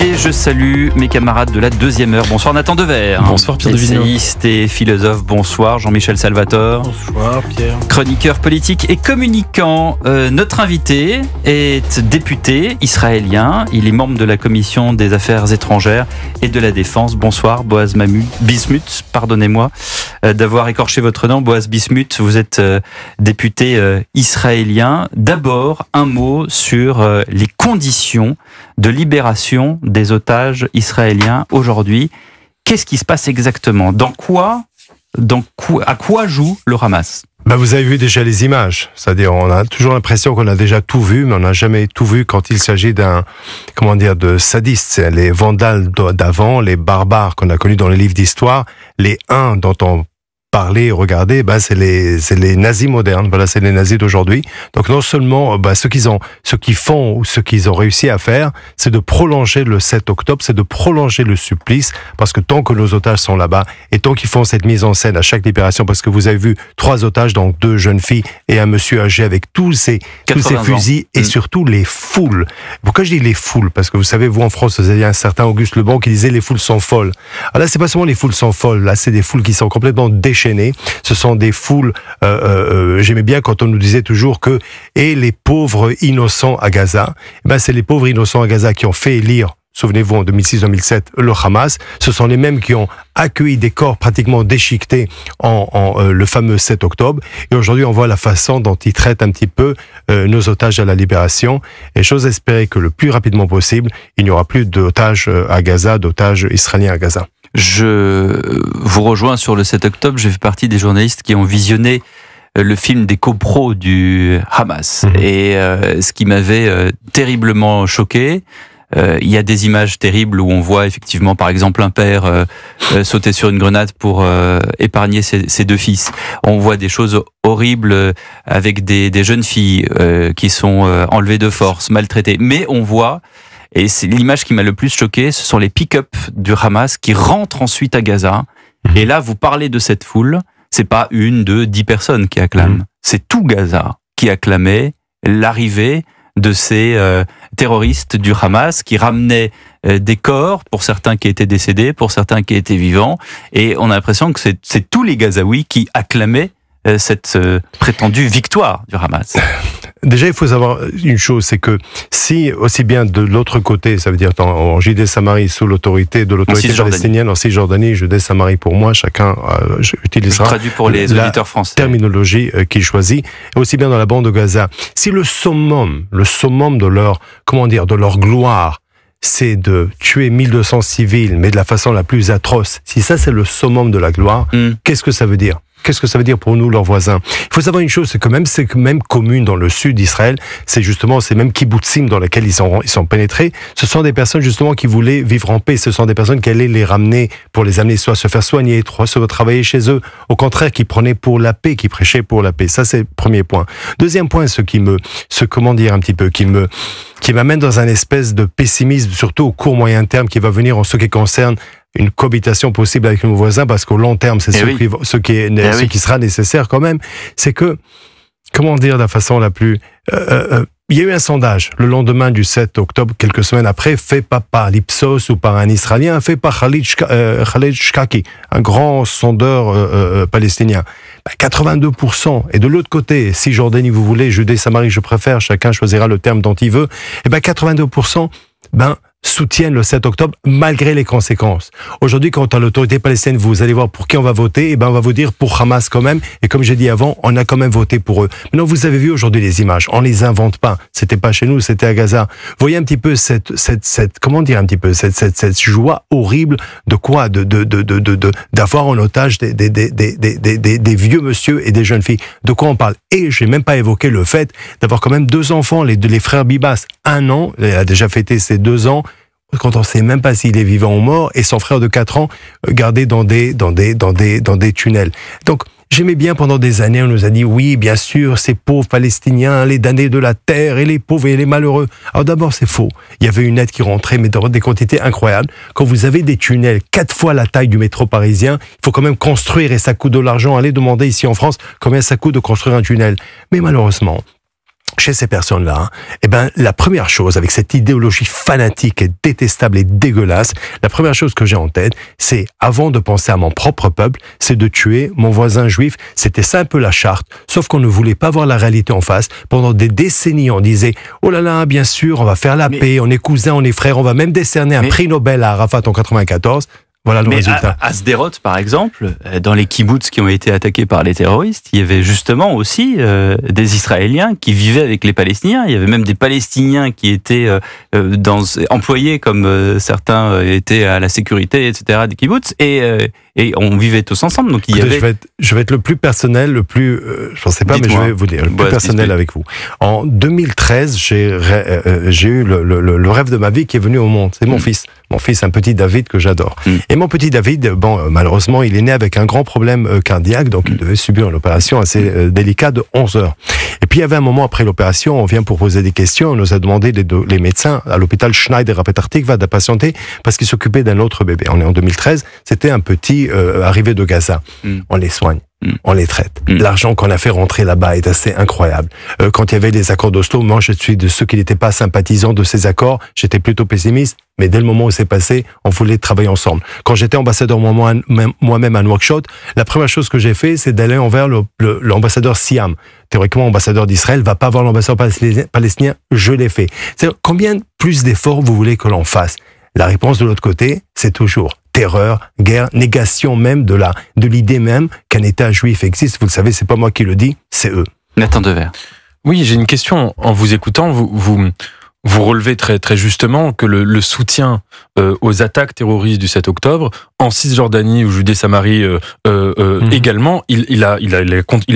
Et je salue mes camarades de la deuxième heure. Bonsoir Nathan Dever. Bonsoir Pierre Devineur. Essayiste et philosophe. Bonsoir Jean-Michel Salvatore. Bonsoir Pierre. Chroniqueur politique et communicant. Notre invité est député israélien. Il est membre de la commission des affaires étrangères et de la défense. Bonsoir Boaz Bismuth, pardonnez-moi d'avoir écorché votre nom. Boaz Bismuth, vous êtes député israélien. D'abord, un mot sur les conditions de libération des otages israéliens aujourd'hui. Qu'est-ce qui se passe exactement ? À quoi joue le Hamas ? Vous avez vu déjà les images. C'est-à-dire, on a toujours l'impression qu'on a déjà tout vu, mais on n'a jamais tout vu quand il s'agit de sadistes. C'est les vandales d'avant, les barbares qu'on a connus dans les livres d'histoire, les Huns dont on parler, regarder, c'est les nazis modernes, c'est les nazis d'aujourd'hui. Donc non seulement ce qu'ils ont réussi à faire, c'est de prolonger le 7 octobre, c'est de prolonger le supplice, parce que tant que nos otages sont là-bas, et tant qu'ils font cette mise en scène à chaque libération, parce que vous avez vu 3 otages, donc 2 jeunes filles et un monsieur âgé avec tous ces fusils et surtout les foules. Pourquoi je dis les foules ? Parce que vous savez, vous en France, vous avez un certain Auguste Lebon qui disait les foules sont folles. Alors là, c'est pas seulement les foules sont folles, là c'est des foules qui sont complètement déchaînées. Ce sont des foules, j'aimais bien quand on nous disait toujours que les pauvres innocents à Gaza, c'est les pauvres innocents à Gaza qui ont fait élire, souvenez-vous, en 2006-2007, le Hamas. Ce sont les mêmes qui ont accueilli des corps pratiquement déchiquetés le fameux 7 octobre. Et aujourd'hui, on voit la façon dont ils traitent un petit peu nos otages à la libération. Et j'ose espérer que le plus rapidement possible, il n'y aura plus d'otages à Gaza, d'otages israéliens à Gaza. Je vous rejoins sur le 7 octobre. J'ai fait partie des journalistes qui ont visionné le film des copros du Hamas. Et ce qui m'avait terriblement choqué, il y a des images terribles où on voit effectivement, par exemple, un père sauter sur une grenade pour épargner ses 2 fils. On voit des choses horribles avec des jeunes filles qui sont enlevées de force, maltraitées. Mais on voit, et c'est l'image qui m'a le plus choqué, ce sont les pick-up du Hamas qui rentrent ensuite à Gaza. Et là, vous parlez de cette foule, c'est pas 1, 2, 10 personnes qui acclament. C'est tout Gaza qui acclamait l'arrivée de ces terroristes du Hamas qui ramenaient des corps, pour certains qui étaient décédés, pour certains qui étaient vivants. Et on a l'impression que c'est tous les Gazaouis qui acclamaient cette prétendue victoire du Hamas. Déjà, il faut savoir une chose, c'est que si, aussi bien de l'autre côté, ça veut dire en Judée-Samarie, sous l'autorité de l'autorité palestinienne, en Cisjordanie, Judée-Samarie pour moi, chacun utilisera traduit pour les auditeurs français. Terminologie qu'il choisit, et aussi bien dans la bande de Gaza. Si le summum de leur gloire, c'est de tuer 1200 civils, mais de la façon la plus atroce, si ça c'est le summum de la gloire, qu'est-ce que ça veut dire ? Qu'est-ce que ça veut dire pour nous, leurs voisins ? Il faut savoir une chose, c'est que même ces mêmes communes dans le sud d'Israël, c'est justement ces mêmes kibbutzim dans lesquels ils sont pénétrés, ce sont des personnes justement qui voulaient vivre en paix, ce sont des personnes qui allaient les ramener pour les amener soit à se faire soigner, soit travailler chez eux, au contraire, qui prenaient pour la paix, qui prêchaient pour la paix. Ça, c'est le premier point. Deuxième point, qui m'amène dans un espèce de pessimisme, surtout au court moyen terme, qui va venir en ce qui concerne une cohabitation possible avec nos voisins, parce qu'au long terme, c'est ce qui sera nécessaire quand même, c'est que, de la façon la plus... il y a eu un sondage le lendemain du 7 octobre, quelques semaines après, fait pas par l'Ipsos ou par un Israélien, fait par Khaled Shkaki, un grand sondeur palestinien. 82%. Et de l'autre côté, si Jordanie vous voulez, Judée-Samarie je préfère, chacun choisira le terme dont il veut, 82%, soutiennent le 7 octobre malgré les conséquences. Aujourd'hui, quand à l'autorité palestinienne, vous allez voir pour qui on va voter, on va vous dire pour Hamas quand même, et comme j'ai dit avant, on a quand même voté pour eux. Maintenant, vous avez vu aujourd'hui les images, on les invente pas, c'était pas chez nous, c'était à Gaza. Vous voyez un petit peu cette joie horrible d'avoir en otage des vieux monsieur et des jeunes filles. De quoi on parle? Et j'ai même pas évoqué le fait d'avoir quand même 2 enfants, les frères Bibas, 1 an, il a déjà fêté ses 2 ans, quand on ne sait même pas s'il est vivant ou mort, et son frère de 4 ans gardé dans des tunnels. Donc, j'aimais bien pendant des années, on nous a dit, oui, bien sûr, ces pauvres Palestiniens, les damnés de la terre, et les pauvres et les malheureux. Alors d'abord, c'est faux. Il y avait une aide qui rentrait, mais dans des quantités incroyables. Quand vous avez des tunnels 4 fois la taille du métro parisien, il faut quand même construire, et ça coûte de l'argent. Allez demander ici en France combien ça coûte de construire un tunnel. Mais malheureusement, chez ces personnes-là, eh ben, la première chose, avec cette idéologie fanatique et détestable et dégueulasse, la première chose que j'ai en tête, c'est, avant de penser à mon propre peuple, c'est de tuer mon voisin juif. C'était ça un peu la charte, sauf qu'on ne voulait pas voir la réalité en face. Pendant des décennies, on disait, oh là là, bien sûr, on va faire la paix, on est cousins, on est frères, on va même décerner un prix Nobel à Arafat en 94. Voilà le résultat. À Sderot, par exemple, dans les kibboutz qui ont été attaqués par les terroristes, il y avait justement aussi des Israéliens qui vivaient avec les Palestiniens. Il y avait même des Palestiniens qui étaient employés comme certains étaient à la sécurité, etc. des kibboutz, et on vivait tous ensemble. Donc il y avait... je vais être le plus personnel, le plus, je ne sais pas, Dites-moi. Mais je vais vous dire, le plus personnel avec vous. En 2013, j'ai eu le rêve de ma vie qui est venu au monde. C'est mon fils. Mon fils, un petit David que j'adore. Et mon petit David, bon, malheureusement, il est né avec un grand problème cardiaque, donc il devait subir une opération assez délicate de 11 heures. Et puis il y avait un moment après l'opération, on vient pour poser des questions, on nous a demandé les médecins à l'hôpital Schneider à Petah Tikva de patienter parce qu'il s'occupait d'un autre bébé. On est en 2013, c'était un petit arrivé de Gaza. On les soigne. On les traite. L'argent qu'on a fait rentrer là-bas est assez incroyable. Quand il y avait les accords d'Oslo, moi je suis de ceux qui n'étaient pas sympathisants de ces accords, j'étais plutôt pessimiste, mais dès le moment où c'est passé, on voulait travailler ensemble. Quand j'étais ambassadeur moi-même à Nouakchott, la première chose que j'ai fait, c'est d'aller envers l'ambassadeur Siam. Théoriquement, ambassadeur d'Israël va pas voir l'ambassadeur palestinien, je l'ai fait. C'est-à-dire, combien plus d'efforts vous voulez que l'on fasse? La réponse de l'autre côté, c'est toujours terreur, guerre, négation même de l'idée même qu'un État juif existe. Vous le savez, c'est pas moi qui le dis, c'est eux. Nathan Dever. Oui, j'ai une question. En vous écoutant, vous relevez très, très justement que le soutien aux attaques terroristes du 7 octobre, en Cisjordanie ou Judée-Samarie également, il a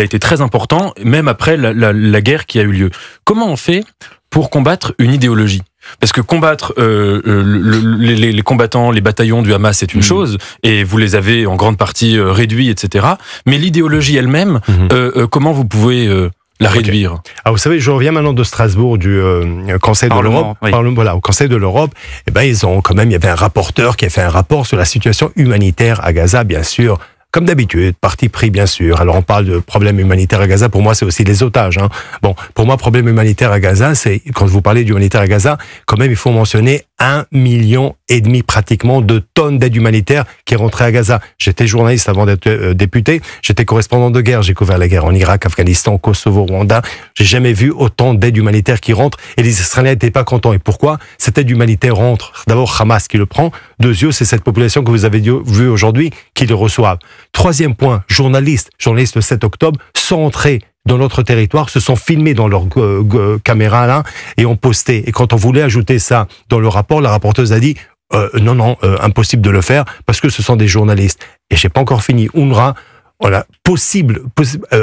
été très important, même après la guerre qui a eu lieu. Comment on fait pour combattre une idéologie ? Parce que combattre les combattants, les bataillons du Hamas, c'est une chose, et vous les avez en grande partie réduits, etc. Mais l'idéologie elle-même, comment vous pouvez la réduire? Ah, vous savez, je reviens maintenant de Strasbourg, du Conseil de l'Europe. Oui. Voilà, au Conseil de l'Europe, eh ben, il y avait un rapporteur qui a fait un rapport sur la situation humanitaire à Gaza, bien sûr. Comme d'habitude, parti pris bien sûr. Alors on parle de problème humanitaire à Gaza, pour moi c'est aussi les otages. Hein. Bon, pour moi problème humanitaire à Gaza, c'est, quand vous parlez d'humanitaire à Gaza, quand même il faut mentionner 1,5 million pratiquement de tonnes d'aide humanitaire qui est rentrée à Gaza. J'étais journaliste avant d'être député, j'étais correspondant de guerre, j'ai couvert la guerre en Irak, Afghanistan, Kosovo, Rwanda. J'ai jamais vu autant d'aide humanitaire qui rentre et les Israéliens n'étaient pas contents. Et pourquoi? Cette aide humanitaire rentre, d'abord Hamas qui le prend, deuxièmement c'est cette population que vous avez vu aujourd'hui qui le reçoit. Troisième point, journalistes le 7 octobre sont entrés dans notre territoire, se sont filmés dans leur caméra là et ont posté. Et quand on voulait ajouter ça dans le rapport, la rapporteuse a dit non, impossible de le faire parce que ce sont des journalistes. Et j'ai pas encore fini. UNRWA, voilà, possible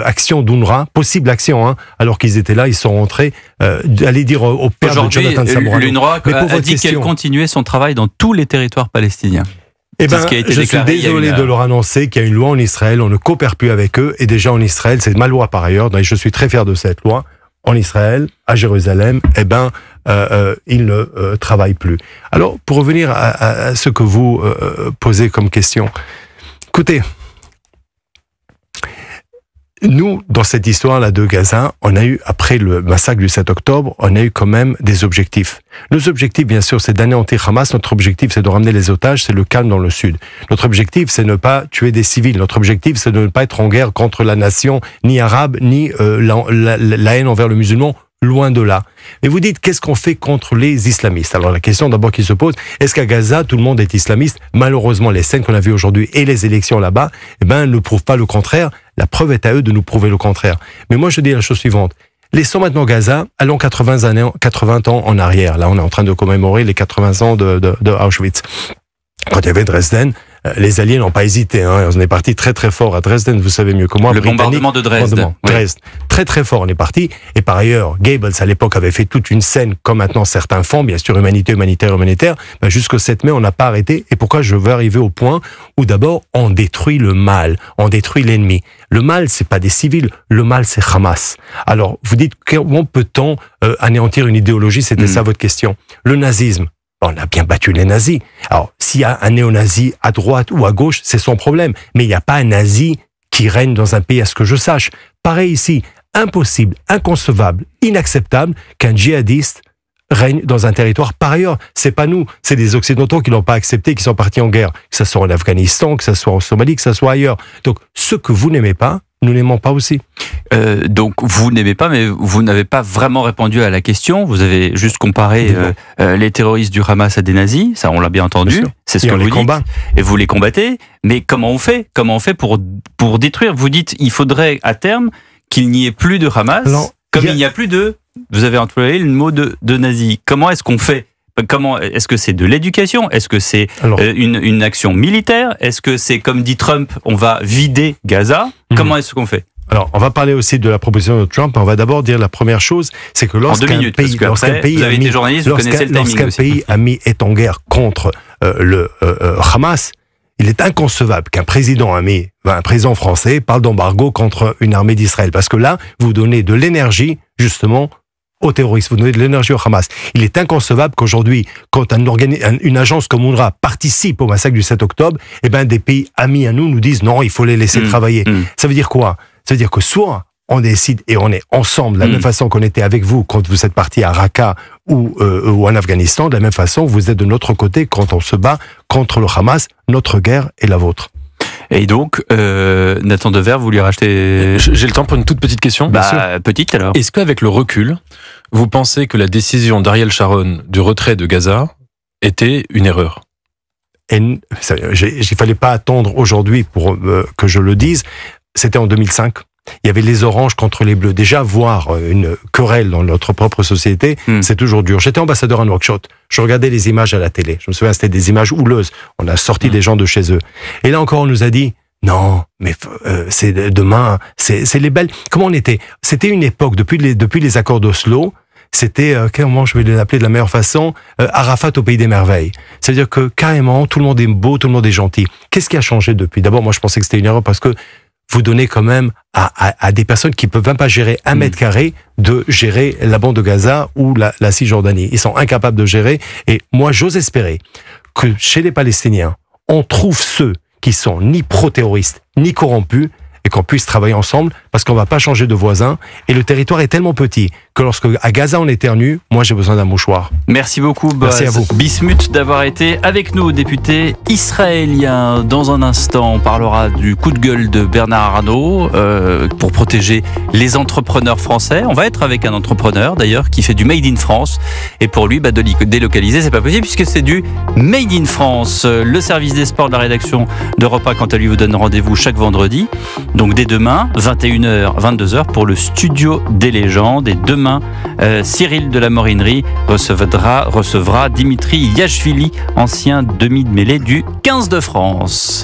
action d'UNRWA, possible action, hein, alors qu'ils étaient là, ils sont rentrés, allez dire au père de Jonathan Samora. L'UNRWA a dit qu'elle continuait son travail dans tous les territoires palestiniens. Eh ben, je suis désolé de leur annoncer qu'il y a une loi en Israël, on ne coopère plus avec eux, et déjà en Israël, c'est ma loi par ailleurs, donc je suis très fier de cette loi, en Israël, à Jérusalem, eh ben, ils ne travaillent plus. Alors, pour revenir à ce que vous posez comme question, écoutez, nous, dans cette histoire-là de Gaza, on a eu, après le massacre du 7 octobre, on a eu quand même des objectifs. Nos objectifs, bien sûr, c'est d'anéantir Hamas. Notre objectif, c'est de ramener les otages, c'est le calme dans le sud. Notre objectif, c'est ne pas tuer des civils. Notre objectif, c'est de ne pas être en guerre contre la nation, ni arabe, ni la haine envers le musulman. Loin de là. Mais vous dites, qu'est-ce qu'on fait contre les islamistes? Alors la question d'abord qui se pose, est-ce qu'à Gaza, tout le monde est islamiste? Malheureusement, les scènes qu'on a vues aujourd'hui et les élections là-bas, eh ben, ne prouvent pas le contraire. La preuve est à eux de nous prouver le contraire. Mais moi, je dis la chose suivante. Laissons maintenant Gaza, allons 80 ans en arrière. Là, on est en train de commémorer les 80 ans de Auschwitz. Quand il y avait Dresden, les Alliés n'ont pas hésité. Hein. On est parti très très fort à Dresden, vous savez mieux que moi. Le bombardement de Dresde. Dresde. Très très fort, on est parti. Et par ailleurs, Goebbels à l'époque avait fait toute une scène, comme maintenant certains font, bien sûr, humanitaire. Ben, jusqu'au 7 mai, on n'a pas arrêté. Et pourquoi je veux arriver au point où d'abord, on détruit le mal, on détruit l'ennemi. Le mal, c'est pas des civils, le mal, c'est Hamas. Alors, vous dites, comment peut-on anéantir une idéologie? C'était ça votre question. Le nazisme. On a bien battu les nazis. Alors, s'il y a un néo-nazi à droite ou à gauche, c'est son problème. Mais il n'y a pas un nazi qui règne dans un pays, à ce que je sache. Pareil ici, impossible, inconcevable, inacceptable qu'un djihadiste règne dans un territoire. Par ailleurs, c'est pas nous, c'est les Occidentaux qui l'ont pas accepté, qui sont partis en guerre, que ce soit en Afghanistan, que ce soit en Somalie, que ce soit ailleurs. Donc, ce que vous n'aimez pas, nous n'aimons pas aussi. Donc, vous n'aimez pas, mais vous n'avez pas vraiment répondu à la question. Vous avez juste comparé les terroristes du Hamas à des nazis. Ça, on l'a bien entendu. C'est ce que vous dites. Et vous les combattez. Mais comment on fait pour détruire? Vous dites, il faudrait à terme qu'il n'y ait plus de Hamas. Non, comme il n'y a plus de... Vous avez employé le mot de nazis. Comment est-ce qu'on fait? Est-ce que c'est de l'éducation? Est-ce que c'est une action militaire? Est-ce que c'est, comme dit Trump, on va vider Gaza? Comment est-ce qu'on fait? Alors, on va parler aussi de la proposition de Trump. On va d'abord dire la première chose, c'est que lorsqu'un pays ami est en guerre contre le Hamas, il est inconcevable qu'un président ami, un président français, parle d'embargo contre une armée d'Israël. Parce que là, vous donnez de l'énergie, justement, aux terroristes, vous donnez de l'énergie au Hamas. Il est inconcevable qu'aujourd'hui, quand une agence comme UNRWA participe au massacre du 7 octobre, eh ben, des pays amis à nous disent non, il faut les laisser travailler. Ça veut dire quoi? Ça veut dire que soit on décide et on est ensemble, de la même façon qu'on était avec vous quand vous êtes partis à Raqqa ou en Afghanistan, de la même façon, vous êtes de notre côté quand on se bat contre le Hamas, notre guerre et la vôtre. Et donc, Nathan Dever, vous lui rachetez... J'ai le temps pour une toute petite question. Petite alors. Est-ce qu'avec le recul, vous pensez que la décision d'Ariel Sharon du retrait de Gaza était une erreur? Il fallait pas attendre aujourd'hui pour que je le dise. C'était en 2005. Il y avait les oranges contre les bleus. Déjà, voir une querelle dans notre propre société, c'est toujours dur. J'étais ambassadeur à Nouakchott. Je regardais les images à la télé. Je me souviens, c'était des images houleuses. On a sorti des gens de chez eux. Et là encore, on nous a dit, non, mais c'est demain, c'est les belles... Comment on était? C'était une époque, depuis les accords d'Oslo, c'était, comment je vais l'appeler de la meilleure façon, Arafat au pays des merveilles. C'est-à-dire que carrément, tout le monde est beau, tout le monde est gentil. Qu'est-ce qui a changé depuis? D'abord, moi, je pensais que c'était une erreur parce que vous donnez quand même à des personnes qui peuvent même pas gérer 1 mètre carré de gérer la bande de Gaza ou la Cisjordanie. Ils sont incapables de gérer. Et moi, j'ose espérer que chez les Palestiniens, on trouve ceux qui sont ni pro-terroristes, ni corrompus, et qu'on puisse travailler ensemble, parce qu'on va pas changer de voisin. Et le territoire est tellement petit que lorsque à Gaza on éternue, moi j'ai besoin d'un mouchoir. Merci beaucoup, Boaz. Merci à vous. Bismuth, d'avoir été avec nous, député israélien. Dans un instant, on parlera du coup de gueule de Bernard Arnault pour protéger les entrepreneurs français. On va être avec un entrepreneur d'ailleurs qui fait du Made in France. Et pour lui, de délocaliser, c'est pas possible puisque c'est du Made in France. Le service des sports de la rédaction d'Europe 1, quant à lui, vous donne rendez-vous chaque vendredi. Donc dès demain, 21h, 22h pour le studio des légendes. Et demain, Cyril de la Morinerie recevra Dimitri Yachvili, ancien demi de mêlée du 15 de France.